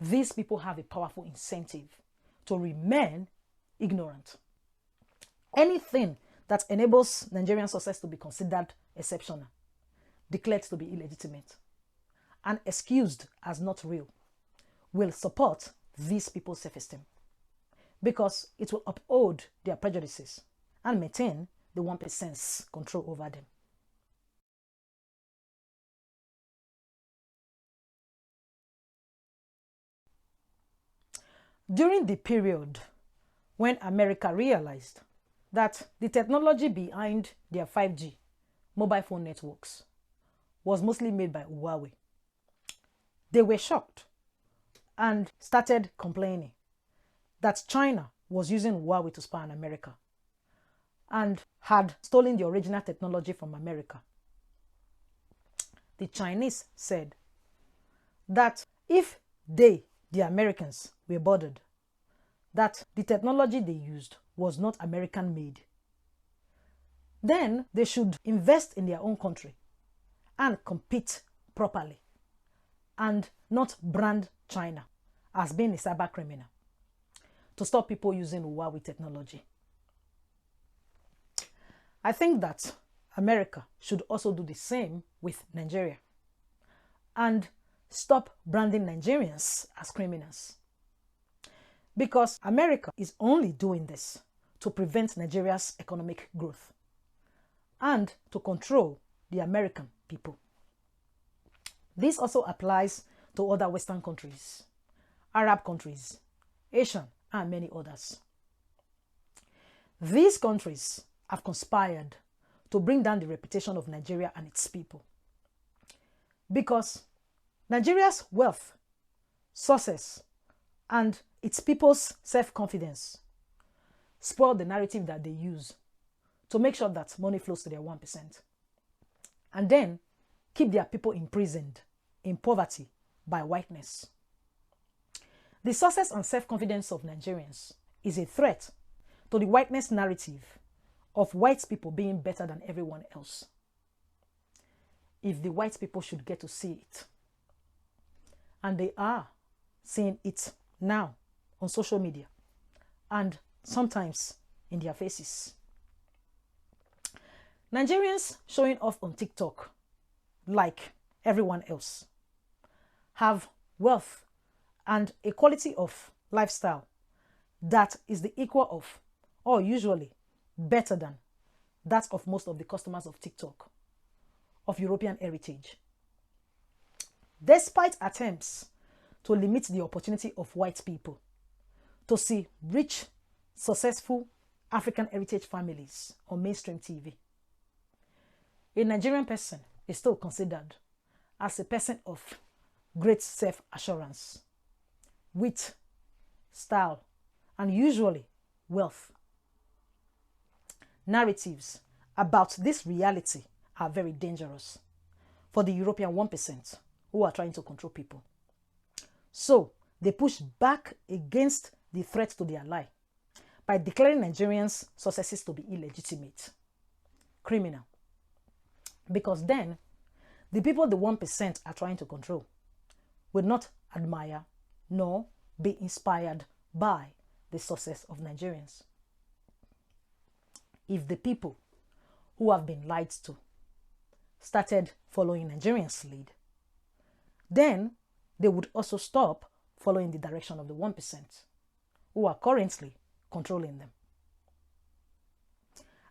these people have a powerful incentive to remain ignorant. Anything that enables Nigerian success to be considered exceptional, declared to be illegitimate, and excused as not real, will support these people's self-esteem because it will uphold their prejudices and maintain the 1%'s control over them. During the period when America realized that the technology behind their 5G mobile phone networks was mostly made by Huawei, they were shocked and started complaining that China was using Huawei to spy on America and had stolen the original technology from America. The Chinese said that if they, the Americans, were bothered that the technology they used was not American made, then they should invest in their own country and compete properly and not brand China as being a cyber criminal to stop people using Huawei technology. I think that America should also do the same with Nigeria and stop branding Nigerians as criminals. Because America is only doing this to prevent Nigeria's economic growth and to control the American people. This also applies to other Western countries, Arab countries, Asian, and many others. These countries have conspired to bring down the reputation of Nigeria and its people because Nigeria's wealth, success, and its people's self-confidence spoil the narrative that they use to make sure that money flows to their 1% and then keep their people imprisoned in poverty by whiteness. The success and self-confidence of Nigerians is a threat to the whiteness narrative of white people being better than everyone else. If the white people should get to see it, and they are seeing it now on social media and sometimes in their faces. Nigerians showing off on TikTok like everyone else have wealth and a quality of lifestyle that is the equal of, or usually better than, that of most of the customers of TikTok of European heritage. Despite attempts to limit the opportunity of white people to see rich, successful African heritage families on mainstream TV, a Nigerian person is still considered as a person of great self-assurance, wit, style, and usually wealth. Narratives about this reality are very dangerous for the European 1% who are trying to control people. So they push back against the threat to their lie by declaring Nigerians' successes to be illegitimate, criminal. Because then the people the 1% are trying to control will not admire nor be inspired by the success of Nigerians. If the people who have been lied to started following Nigerians' lead, then they would also stop following the direction of the 1% who are currently controlling them.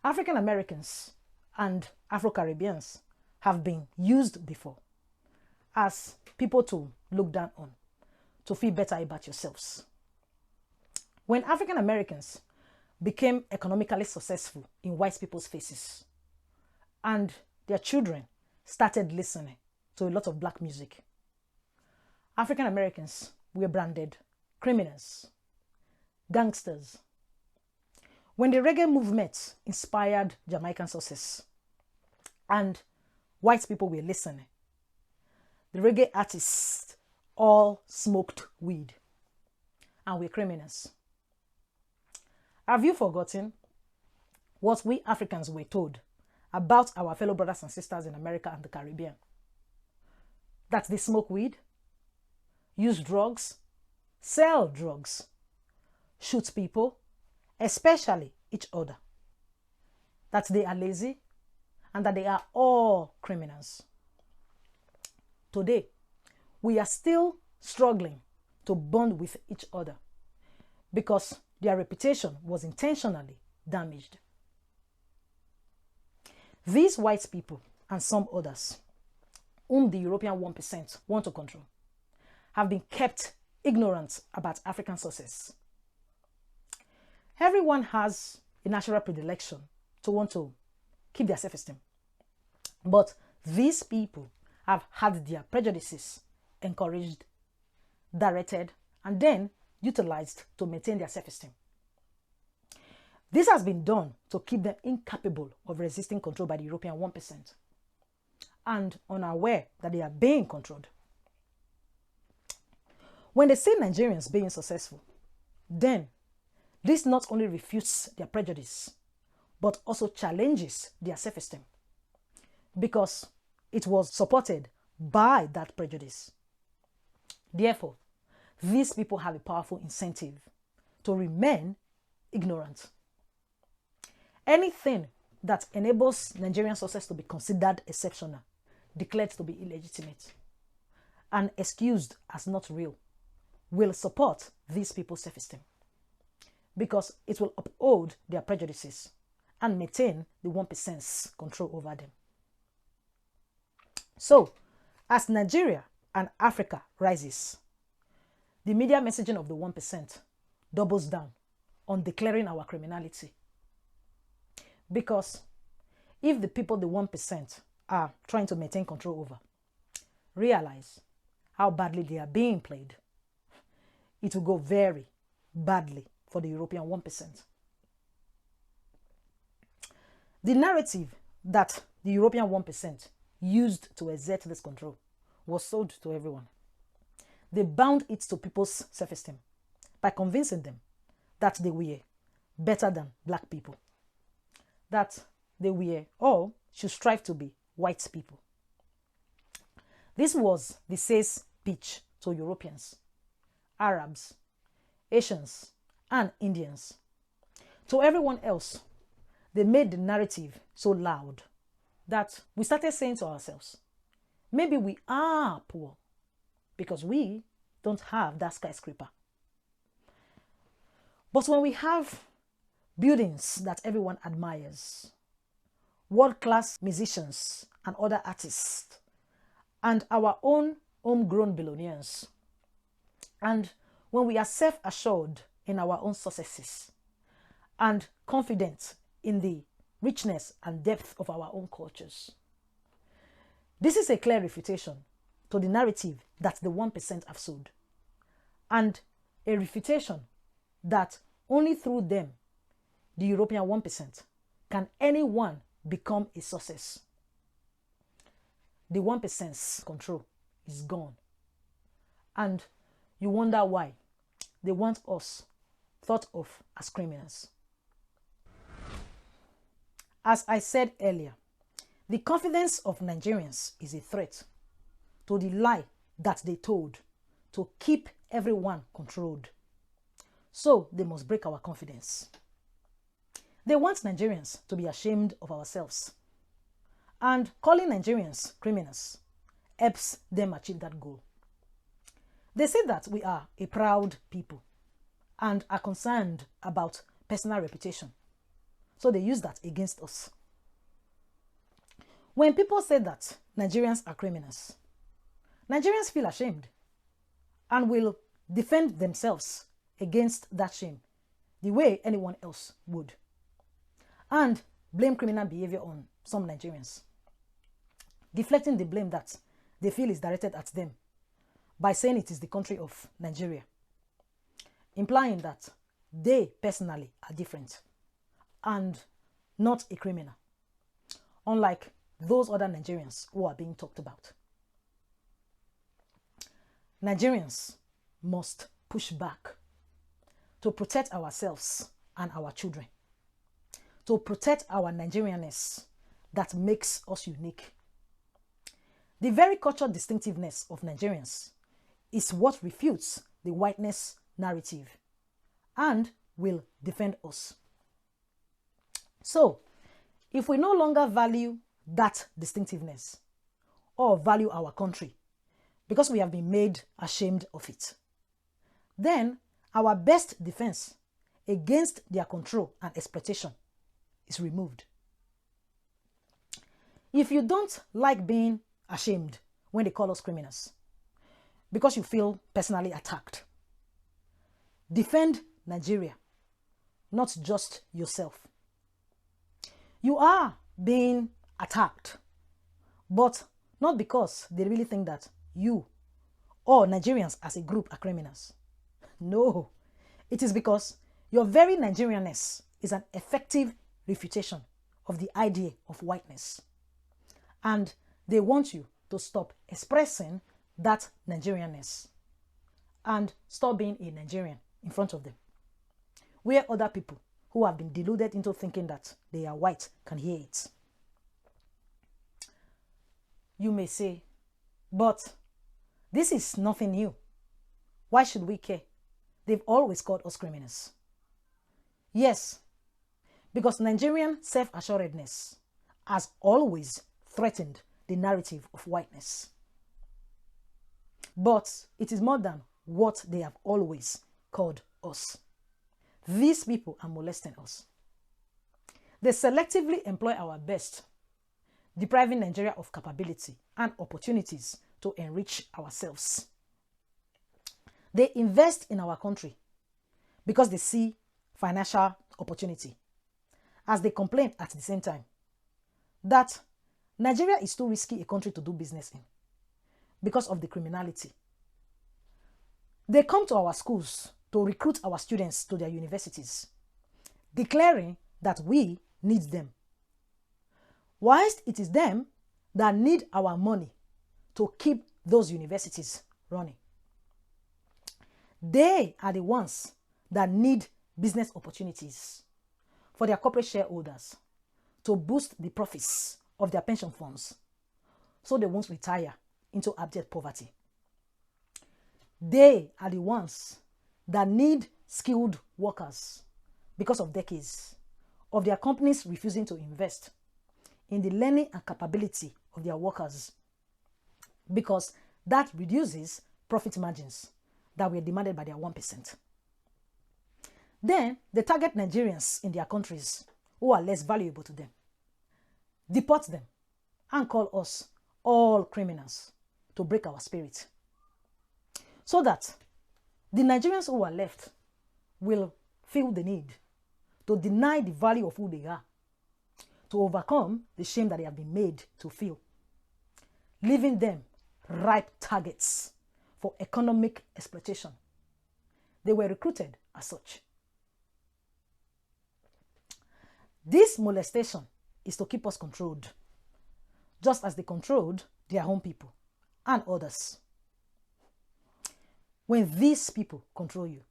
African Americans and Afro-Caribbeans have been used before as people to look down on, to feel better about yourselves. When African Americans became economically successful in white people's faces and their children started listening to a lot of black music, African Americans were branded criminals, gangsters. When the reggae movement inspired Jamaican success and white people were listening, the reggae artists all smoked weed and were criminals. Have you forgotten what we Africans were told about our fellow brothers and sisters in America and the Caribbean? That they smoke weed, use drugs, sell drugs, shoot people, especially each other, that they are lazy, and that they are all criminals. Today, we are still struggling to bond with each other because their reputation was intentionally damaged. These white people and some others, whom the European 1% want to control, have been kept ignorant about African success. Everyone has a natural predilection to want to keep their self-esteem. But these people have had their prejudices encouraged, directed, and then utilized to maintain their self-esteem. This has been done to keep them incapable of resisting control by the European 1% and unaware that they are being controlled. When they see Nigerians being successful, then this not only refutes their prejudice, but also challenges their self-esteem because it was supported by that prejudice. Therefore, these people have a powerful incentive to remain ignorant. Anything that enables Nigerian success to be considered exceptional, declared to be illegitimate, and excused as not real, will support these people's self-esteem because it will uphold their prejudices and maintain the 1%'s control over them. So, as Nigeria and Africa rises, the media messaging of the 1% doubles down on declaring our criminality. Because if the people, the 1%, are trying to maintain control over, realize how badly they are being played, it will go very badly for the European 1%. The narrative that the European 1% used to exert this control was sold to everyone. They bound it to people's self-esteem by convincing them that they were better than black people, that they were or should strive to be white people. This was the sales pitch to Europeans, Arabs, Asians, and Indians. To everyone else, they made the narrative so loud that we started saying to ourselves, maybe we are poor because we don't have that skyscraper. But when we have buildings that everyone admires, world-class musicians and other artists, and our own homegrown billionaires, and when we are self-assured in our own successes and confident in the richness and depth of our own cultures, this is a clear refutation to the narrative that the 1% have sold, and a refutation that only through them, the European 1%, can anyone become a success. The 1%'s control is gone. And you wonder why they want us thought of as criminals. As I said earlier, the confidence of Nigerians is a threat to the lie that they told to keep everyone controlled. So they must break our confidence. They want Nigerians to be ashamed of ourselves. And calling Nigerians criminals helps them achieve that goal. They say that we are a proud people and are concerned about personal reputation. So they use that against us. When people say that Nigerians are criminals, Nigerians feel ashamed and will defend themselves against that shame the way anyone else would, and blame criminal behavior on some Nigerians, deflecting the blame that they feel is directed at them by saying it is the country of Nigeria, implying that they personally are different and not a criminal, unlike those other Nigerians who are being talked about. Nigerians must push back to protect ourselves and our children, to protect our Nigerianness that makes us unique. The very cultural distinctiveness of Nigerians is what refutes the whiteness narrative and will defend us. So, if we no longer value that distinctiveness or value our country because we have been made ashamed of it, then our best defense against their control and exploitation is removed. If you don't like being ashamed when they call us criminals because you feel personally attacked, defend Nigeria, not just yourself. You are being attacked, but not because they really think that you or Nigerians as a group are criminals. No, it is because your very Nigerianness is an effective refutation of the idea of whiteness. And they want you to stop expressing that Nigerianness and stop being a Nigerian in front of them, where other people who have been deluded into thinking that they are white can hear it. You may say, but this is nothing new. Why should we care? They've always called us criminals. Yes, because Nigerian self-assuredness has always threatened the narrative of whiteness. But it is more than what they have always called us. These people are molesting us. They selectively employ our best, depriving Nigeria of capability and opportunities to enrich ourselves. They invest in our country because they see financial opportunity, as they complain at the same time that Nigeria is too risky a country to do business in because of the criminality. They come to our schools to recruit our students to their universities, declaring that we need them, whilst it is them that need our money to keep those universities running. They are the ones that need business opportunities for their corporate shareholders to boost the profits of their pension funds so they won't retire into abject poverty. They are the ones that need skilled workers because of decades of their companies refusing to invest in the learning and capability of their workers, because that reduces profit margins that were demanded by their 1%. Then they target Nigerians in their countries who are less valuable to them, deport them, and call us all criminals to break our spirit, so that the Nigerians who are left will feel the need to deny the value of who they are, to overcome the shame that they have been made to feel, leaving them ripe targets for economic exploitation. They were recruited as such. This molestation is to keep us controlled, just as they controlled their own people and others. When these people control you,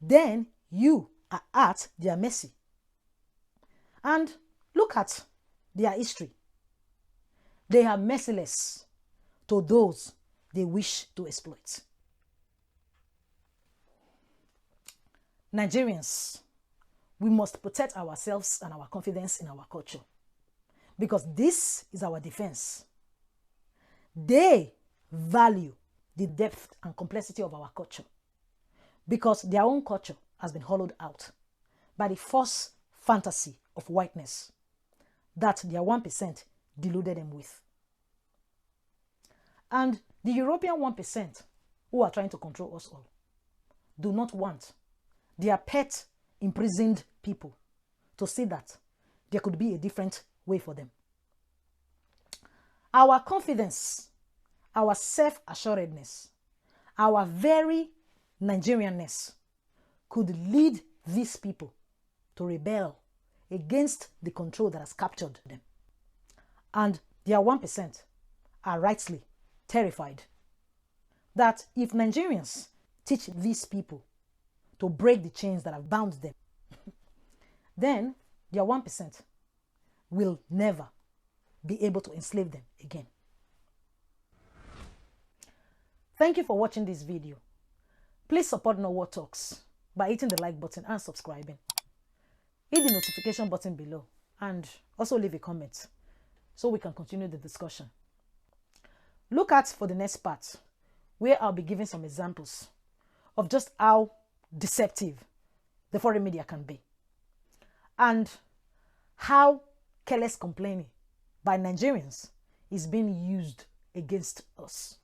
then you are at their mercy. And look at their history. They are merciless to those they wish to exploit. Nigerians, we must protect ourselves and our confidence in our culture, because this is our defense. They value the depth and complexity of our culture because their own culture has been hollowed out by the false fantasy of whiteness that their 1% deluded them with. And the European 1% who are trying to control us all do not want their pet imprisoned people to see that there could be a different way for them. Our confidence, our self-assuredness, our very Nigerianness could lead these people to rebel against the control that has captured them. And their 1% are rightly terrified that if Nigerians teach these people to break the chains that have bound them, then their 1% will never be able to enslave them again. Thank you for watching this video. Please support Nowogh Talks by hitting the like button and subscribing. Hit the notification button below and also leave a comment so we can continue the discussion. Look out for the next part where I'll be giving some examples of just how deceptive the foreign media can be and how careless complaining by Nigerians is being used against us.